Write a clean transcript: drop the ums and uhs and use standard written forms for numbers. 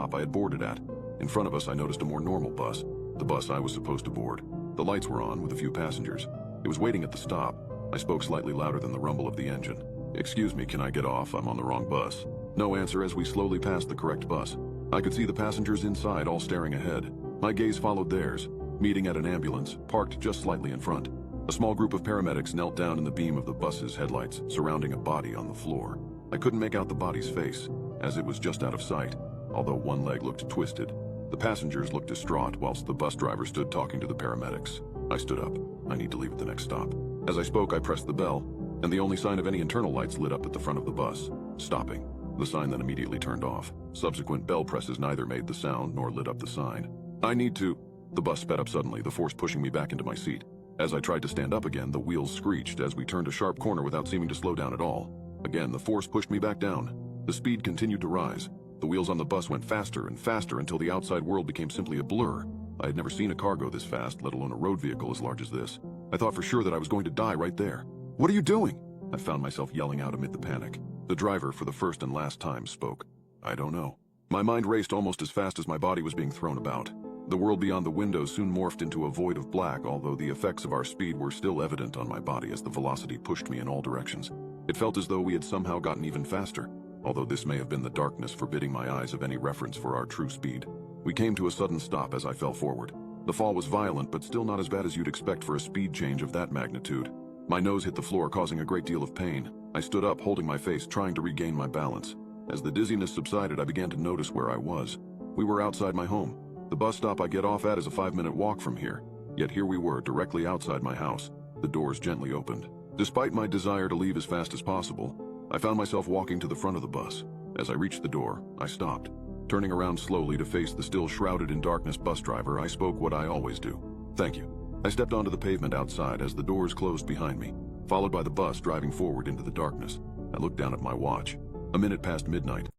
stop I had boarded at. In front of us, I noticed a more normal bus, the bus I was supposed to board. The lights were on, with a few passengers. It was waiting at the stop. I spoke slightly louder than the rumble of the engine. "Excuse me, can I get off? I'm on the wrong bus." No answer as we slowly passed the correct bus. I could see the passengers inside all staring ahead. My gaze followed theirs, meeting at an ambulance, parked just slightly in front. A small group of paramedics knelt down in the beam of the bus's headlights, surrounding a body on the floor. I couldn't make out the body's face, as it was just out of sight, although one leg looked twisted. The passengers looked distraught, whilst the bus driver stood talking to the paramedics. I stood up. I need to leave at the next stop. As I spoke, I pressed the bell, and the only sign of any internal lights lit up at the front of the bus, stopping. The sign then immediately turned off. Subsequent bell presses neither made the sound nor lit up the sign. "I need to..." The bus sped up suddenly, the force pushing me back into my seat. As I tried to stand up again, the wheels screeched as we turned a sharp corner without seeming to slow down at all. Again, the force pushed me back down. The speed continued to rise. The wheels on the bus went faster and faster until the outside world became simply a blur. I had never seen a car go this fast, let alone a road vehicle as large as this. I thought for sure that I was going to die right there. "What are you doing?" I found myself yelling out amid the panic. The driver, for the first and last time, spoke. "I don't know." My mind raced almost as fast as my body was being thrown about. The world beyond the window soon morphed into a void of black, although the effects of our speed were still evident on my body as the velocity pushed me in all directions. It felt as though we had somehow gotten even faster, although this may have been the darkness forbidding my eyes of any reference for our true speed. We came to a sudden stop as I fell forward. The fall was violent, but still not as bad as you'd expect for a speed change of that magnitude. My nose hit the floor, causing a great deal of pain. I stood up, holding my face, trying to regain my balance. As the dizziness subsided, I began to notice where I was. We were outside my home. The bus stop I get off at is a 5-minute walk from here. Yet here we were, directly outside my house. The doors gently opened. Despite my desire to leave as fast as possible, I found myself walking to the front of the bus. As I reached the door, I stopped. Turning around slowly to face the still shrouded in darkness bus driver, I spoke what I always do. "Thank you." I stepped onto the pavement outside as the doors closed behind me, followed by the bus driving forward into the darkness. I looked down at my watch. A minute past midnight.